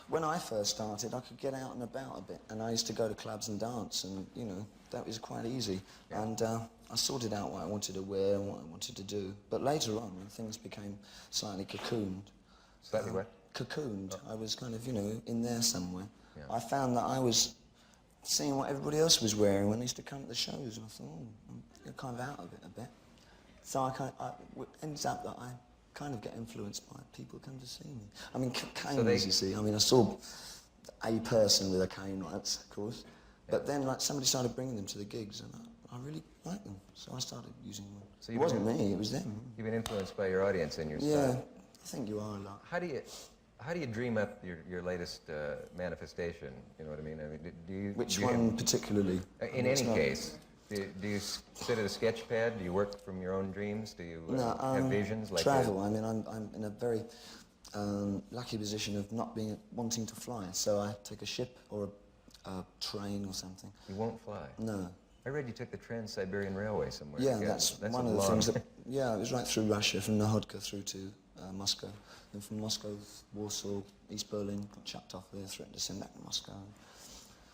when I first started, I could get out and about a bit, and I used to go to clubs and dance, and, you know, that was quite easy. Yeah. And I sorted out what I wanted to wear and what I wanted to do. But later on, when things became slightly cocooned... Slightly what? Cocooned. I was kind of, you know, in there somewhere. Yeah. I found that I was seeing what everybody else was wearing when they used to come to the shows, and I thought, oh, I'm kind of out of it a bit. So it ends up that I kind of get influenced by people who come to see me. I mean, canes, you see. I mean, I saw a person with a cane once, of course, but then like somebody started bringing them to the gigs, and I really liked them, so I started using one. So it wasn't me, it was them. You've been influenced by your audience and your style. Yeah, I think you are a lot. How do you dream up your latest manifestation? You know what I mean? Do you Which one particularly? In any case. Do you sit at a sketch pad? Do you work from your own dreams? Do you have visions? Like travel. I mean, I'm in a very lucky position of not wanting to fly, so I take a ship or a train or something. You won't fly? No. I read you took the Trans-Siberian Railway somewhere. Yeah, that's one of the things that... Yeah, it was right through Russia, from Nahodka through to Moscow. And from Moscow, Warsaw, East Berlin, got chucked off there, threatened to send back to Moscow.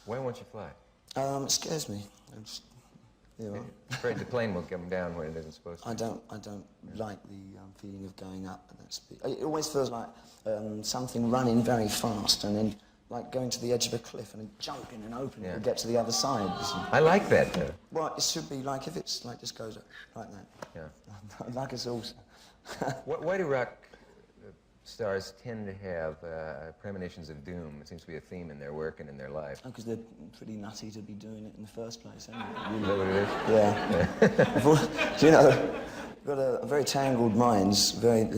Why won't you fly? It scares me. You're afraid the plane will come down where it isn't supposed to. I don't like the feeling of going up at that speed. It always feels like something running very fast and then like going to the edge of a cliff and then jumping and opening to get to the other side. I like that, though. Well, it should be like if it's like just goes like that. Yeah. Like us all. Why do rock stars tend to have premonitions of doom? It seems to be a theme in their work and in their life. Because they're pretty nutty to be doing it in the first place, isn't Is that what it is? Yeah. You know, got a very tangled minds, very,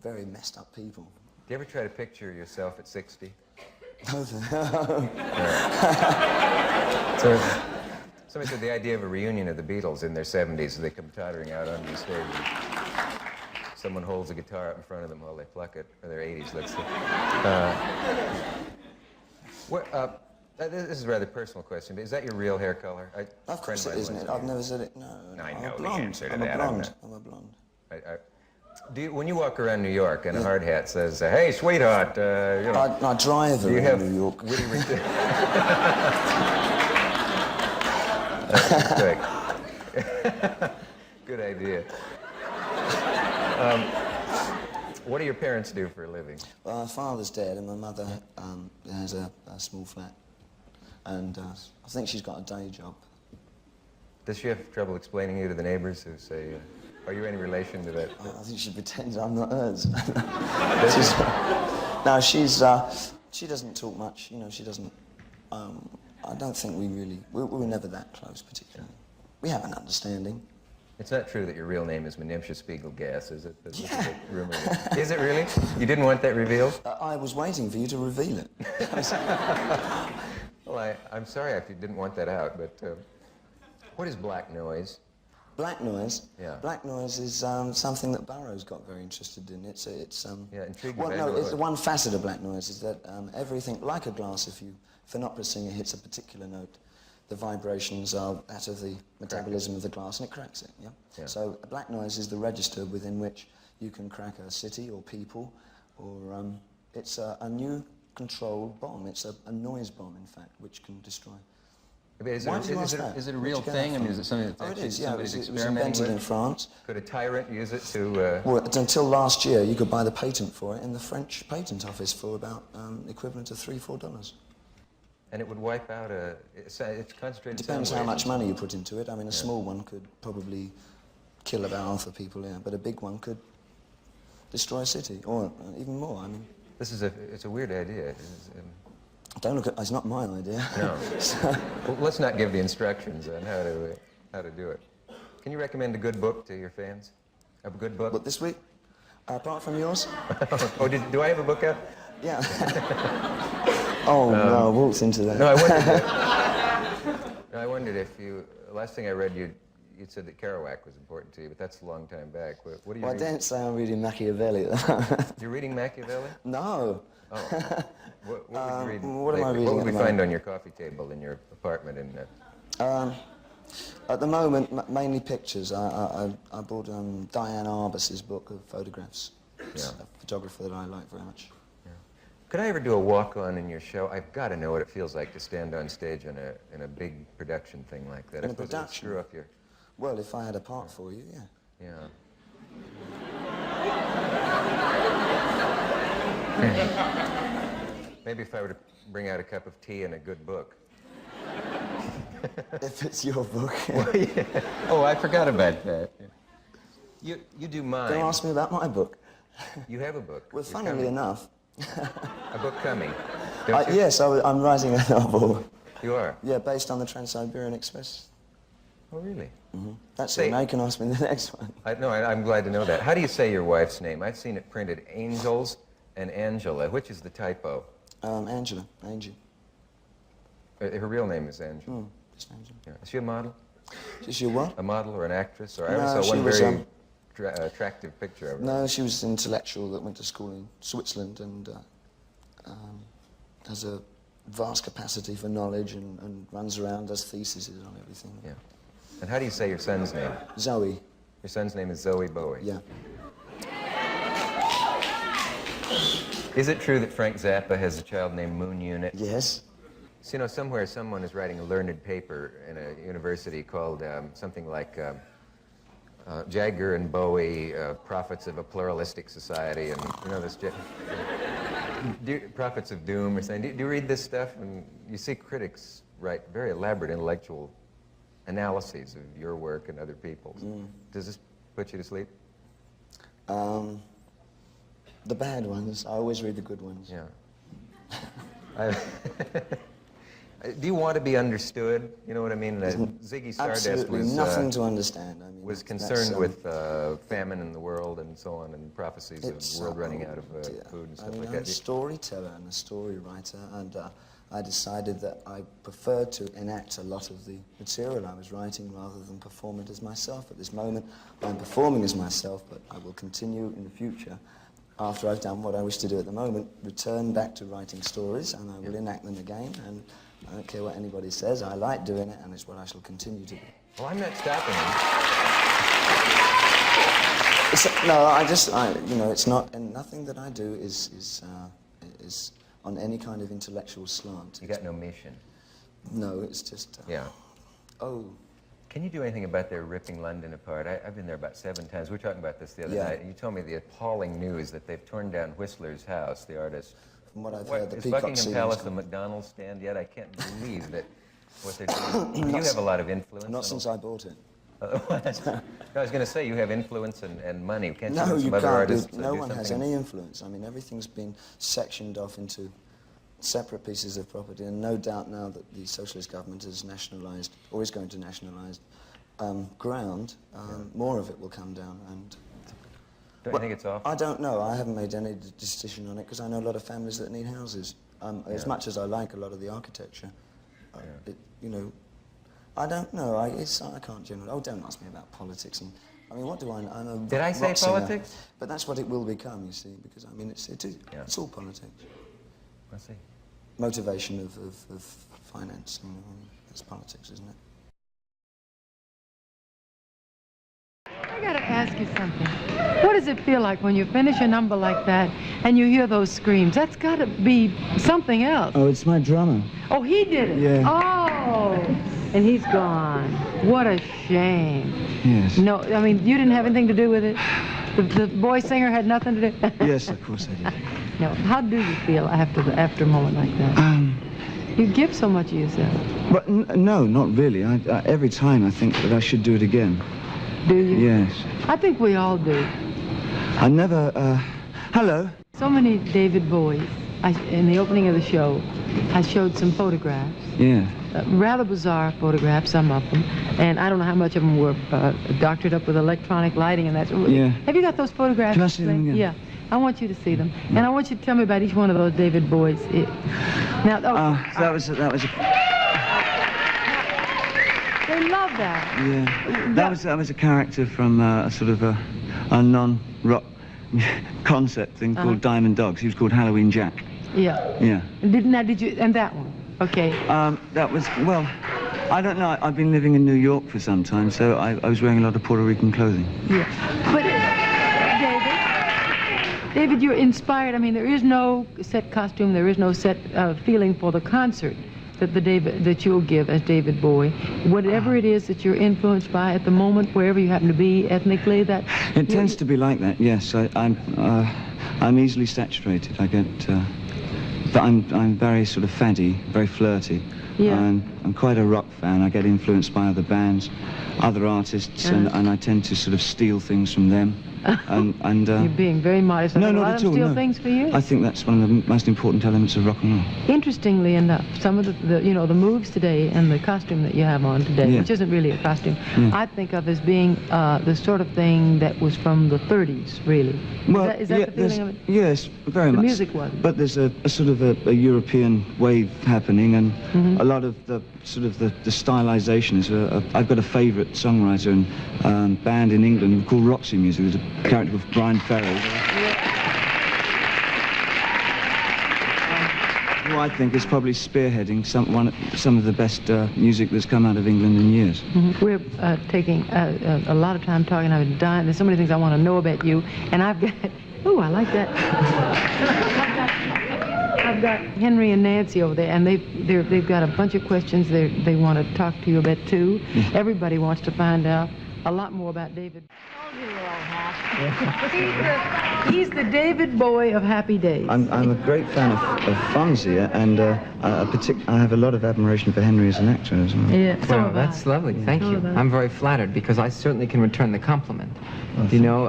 very messed up people. Do you ever try to picture yourself at 60? No. So, somebody said the idea of a reunion of the Beatles in their 70s, so they come tottering out onto the stage. Someone holds a guitar up in front of them while they pluck it, or their 80s, let's say. This is a rather personal question, but is that your real hair color? Of course it isn't it. I've never said it, no. I know I'm a the answer to I'm a that. blonde. I'm a blonde. When you walk around New York and a hard hat says, hey, sweetheart, you know... I drive around New York. Witty That's respect. Good idea. What do your parents do for a living? Well, my father's dead and my mother has a small flat. And I think she's got a day job. Does she have trouble explaining you to the neighbors who say, are you any relation to that? I think she pretends I'm not hers. She doesn't talk much, you know, she doesn't, I don't think we were never that close particularly. We have an understanding. It's not true that your real name is Menimsha Spiegelgas, is it? Yeah. Rumor. Is it really? You didn't want that revealed? I was waiting for you to reveal it. Well, I'm sorry if you didn't want that out, but what is black noise? Black noise? Yeah. Black noise is something that Burroughs got very interested in. It's intriguing. Well, no, it's one facet of black noise is that everything, like a glass, if an opera singer hits a particular note, the vibrations are that of the metabolism of the glass, and it cracks it, yeah? So black noise is the register within which you can crack a city or people, or it's a new controlled bomb. It's a noise bomb, in fact, which can destroy. Is it a real thing? I mean, is it something that it is, yeah. somebody's It was experimenting invented with? in France. Could a tyrant use it to... Well, until last year, you could buy the patent for it in the French patent office for about equivalent to $3-4. And it would wipe out it's concentrated. It depends how much money you put into it. I mean, a small one could probably kill about half the people, yeah, but a big one could destroy a city, or even more, I mean. It's a weird idea. Don't look at, it's not my idea. No. Well, let's not give the instructions on how to do it. Can you recommend a good book to your fans? A good book? What, this week? Apart from yours? Oh, do I have a book out? Yeah. Oh, no, I walked into that. No, I wondered if last thing I read, you'd said that Kerouac was important to you, but that's a long time back. What are you reading? I didn't say I'm reading Machiavelli. You're reading Machiavelli? No. Oh. What would you read? What am I reading? What would we find on your coffee table in your apartment in... At the moment, mainly pictures. I bought Diane Arbus's book of photographs. It's a photographer that I like very much. Could I ever do a walk-on in your show? I've got to know what it feels like to stand on stage in a big production thing like that. In a I suppose it would production? screw up your... Well, if I had a part for you, yeah. Yeah. Maybe if I were to bring out a cup of tea and a good book. If it's your book. Well, yeah. Oh, I forgot about that. You do mine. Don't ask me about my book. You have a book. Well, You're funnily coming. enough. A book coming. Don't you? Yes, I'm writing a novel. You are? Yeah, based on the Trans-Siberian Express. Oh, really? Mm-hmm. That's Say- it. Now you can ask me the next one. I'm glad to know that. How do you say your wife's name? I've seen it printed Angels and Angela. Which is the typo? Angela. Angie. Her real name is Angela. Just Angela. Yeah. Is she a model? Is she what? A model or an actress? Or I No, always saw she one was, very attractive picture of her. No, she was an intellectual that went to school in Switzerland and has a vast capacity for knowledge and runs around, does theses on everything. Yeah. And how do you say your son's name? Zoe. Your son's name is Zoe Bowie. Yeah. Is it true that Frank Zappa has a child named Moon Unit? Yes. So, you know, somewhere someone is writing a learned paper in a university called something like Jagger and Bowie, Prophets of a Pluralistic Society, and, you know, this... Prophets of Doom or something. Do you read this stuff? And you see critics write very elaborate intellectual analyses of your work and other people's. Does this put you to sleep? The bad ones. I always read the good ones. Yeah. Do you want to be understood? You know what I mean? Ziggy Stardust Absolutely was nothing to understand. I mean, was that's, concerned with famine in the world and so on, and prophecies of the world running out of dear. food and I stuff mean, like I'm a that. storyteller and a story writer, and I decided that I preferred to enact a lot of the material I was writing rather than perform it as myself. At this moment, I'm performing as myself, but I will continue in the future, after I've done what I wish to do at the moment, return back to writing stories, and I will enact them again, and I don't care what anybody says. I like doing it, and it's what I shall continue to do. Well, I'm not stopping you. No, you know, it's not, and nothing that I do is on any kind of intellectual slant. You got no mission. No, it's just... Yeah. Oh. Can you do anything about their ripping London apart? I've been there about 7 times. We were talking about this the other night, and you told me the appalling news that they've torn down Whistler's house, the artist. From what I've heard, the is Peacock Buckingham ceilings Palace a gone. McDonald's stand yet? I can't believe that what they're doing. You have a lot of influence. Not since I bought it. I was going to say, you have influence and money. Can't No, you you some other can't. artists No do one has something? any influence. I mean, everything's been sectioned off into separate pieces of property, and no doubt now that the socialist government has nationalised, or is going to nationalise, ground, more of it will come down. And Don't you think it's awful? I don't know. I haven't made any decision on it because I know a lot of families that need houses. As much as I like a lot of the architecture, you know, I don't know. I can't generally. Oh, don't ask me about politics. And I mean, what do I know? I'm a Did I say rock singer. politics? But that's what it will become, you see, because I mean, it's all politics. I see. Motivation of finance, you know, it's politics, isn't it? I gotta ask you something. What does it feel like when you finish a number like that and you hear those screams? That's gotta be something else. Oh, it's my drummer. Oh, he did it? Yeah. Oh, and he's gone. What a shame. Yes. No, I mean, you didn't have anything to do with it? The boy singer had nothing to do? Yes, of course I did. No, how do you feel after a moment like that? You give so much of yourself. But no, not really. Every time I think that I should do it again. Do you? Yes. I think we all do. I never, hello? So many David Bowies. In the opening of the show, I showed some photographs. Yeah. Rather bizarre photographs, some of them. And I don't know how much of them were doctored up with electronic lighting and that. Yeah. Have you got those photographs? Can I see them again? Yeah. I want you to see them. And I want you to tell me about each one of those David Bowies. Now, That was a... They love that. Yeah. That was a character from a sort of a non-rock concept thing called Diamond Dogs. He was called Halloween Jack. Yeah. Yeah. And that one? Okay. That was, well, I don't know. I've been living in New York for some time, so I was wearing a lot of Puerto Rican clothing. Yeah. But, David, you're inspired. I mean, there is no set costume, there is no set feeling for the concert that you'll give as David Bowie. Whatever it is that you're influenced by at the moment, wherever you happen to be ethnically, that it tends to be like that. Yes, I'm easily saturated. I get, but I'm very sort of faddy, very flirty. Yeah. I'm quite a rock fan. I get influenced by other bands, other artists, and I tend to sort of steal things from them. You're being very modest. No, a not lot at of them all. steal No. things for you. I think that's one of the most important elements of rock and roll. Interestingly enough, some of the you know, the moves today and the costume that you have on today, Yeah. which isn't really a costume, Yeah. I think of as being the sort of thing that was from the 30s, really. Well, is that yeah, the feeling of it? yes, very The much. music was. But there's a sort of a European wave happening, and a lot of the sort of the stylization is. I've got a favourite songwriter and band in England called Roxy Music. There's a character called Brian Ferrell, who I think is probably spearheading some of the best music that's come out of England in years. We're taking a lot of time talking. I've been dying. There's so many things I want to know about you, and I've got. Oh, I like that. I've got Henry and Nancy over there, and they've got a bunch of questions they want to talk to you about too. Everybody wants to find out a lot more about David. He's the David Bowie of Happy Days. I'm a great fan of Fonzie, and I have a lot of admiration for Henry as an actor as well. Yeah, so Well, have that's I. lovely. Thank So you. have I. I'm very flattered because I certainly can return the compliment. You know,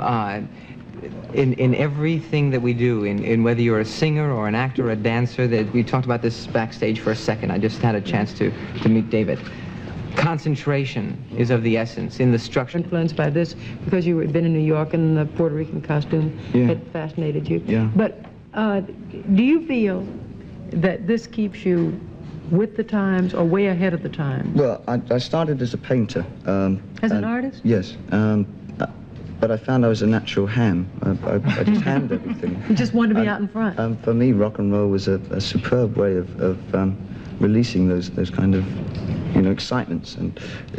in everything that we do, in whether you're a singer or an actor or a dancer, that we talked about this backstage for a second. I just had a chance to meet David. Concentration is of the essence in the structure. Influenced by this because you had been in New York and the Puerto Rican costume had fascinated you. Yeah. But do you feel that this keeps you with the times or way ahead of the times? Well, I started as a painter. As an artist? Yes. But I found I was a natural ham. I just hammed everything. You just wanted to be out in front. For me, rock and roll was a superb way of releasing those kind of, you know, excitements, and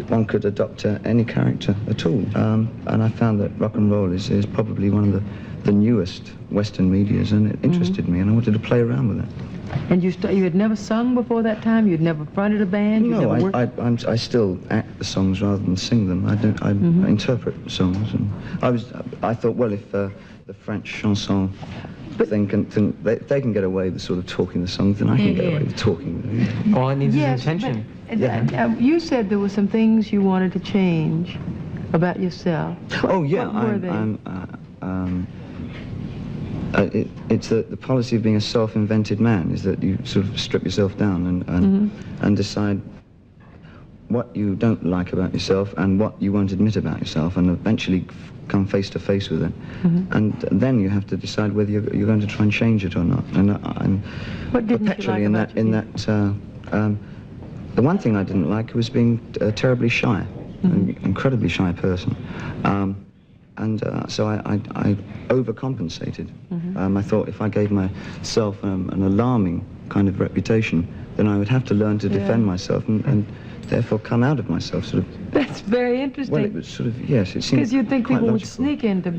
one could adopt any character at all. And I found that rock and roll is probably one of the newest Western medias, and it interested me, and I wanted to play around with it. And you had never sung before that time? You'd never fronted a band? You'd No, never worked? I still act the songs rather than sing them. I interpret songs, and I thought, well, if the French chanson thing they can get away with sort of talking the songs, then I can get away with talking them. All it needs Yes, is intention. but you said there were some things you wanted to change about yourself. Oh yeah, What were they? It's the policy of being a self-invented man is that you sort of strip yourself down and decide what you don't like about yourself and what you won't admit about yourself, and eventually come face to face with it. And then you have to decide whether you're going to try and change it or not. And I'm What didn't you perpetually like in about that. The one thing I didn't like was being terribly shy, an incredibly shy person. So I overcompensated. I thought if I gave myself an alarming kind of reputation, then I would have to learn to defend myself and therefore come out of myself, sort of. That's very interesting. Well, it was sort of, yes, it seemed Because you'd think quite people would logical. sneak into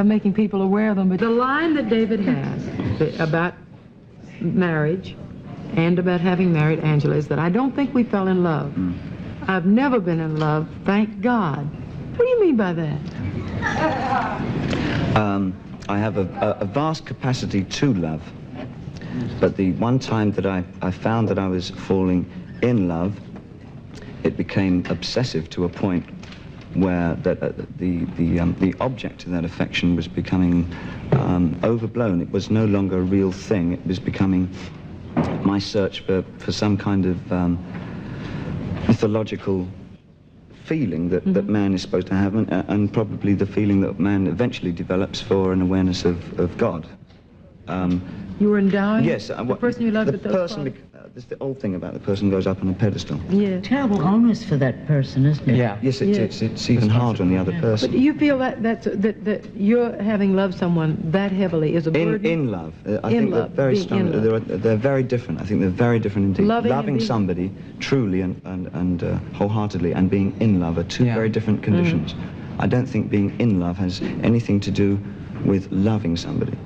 making people aware of them. But the line that David has about marriage and about having married Angela is that I don't think we fell in love. I've never been in love, thank God. What do you mean by that? I have a vast capacity to love, but the one time that I found that I was falling in love, it became obsessive to a point where the object of that affection was becoming overblown. It was no longer a real thing. It was becoming my search for some kind of mythological feeling that man is supposed to have, and probably the feeling that man eventually develops for an awareness of God. You were endowing the person you loved with those person. There's the old thing about the person goes up on a pedestal. Yeah. Terrible onus for that person, isn't it? Yeah. Yes, it's even harder on the other person. But do you feel that you're having loved someone that heavily is a burden? In love, I In think they're love, very being strong. in love. They're very different. I think they're very different indeed. Loving and Loving being- somebody truly and wholeheartedly, and being in love are two Yeah. very different conditions. I don't think being in love has anything to do with loving somebody.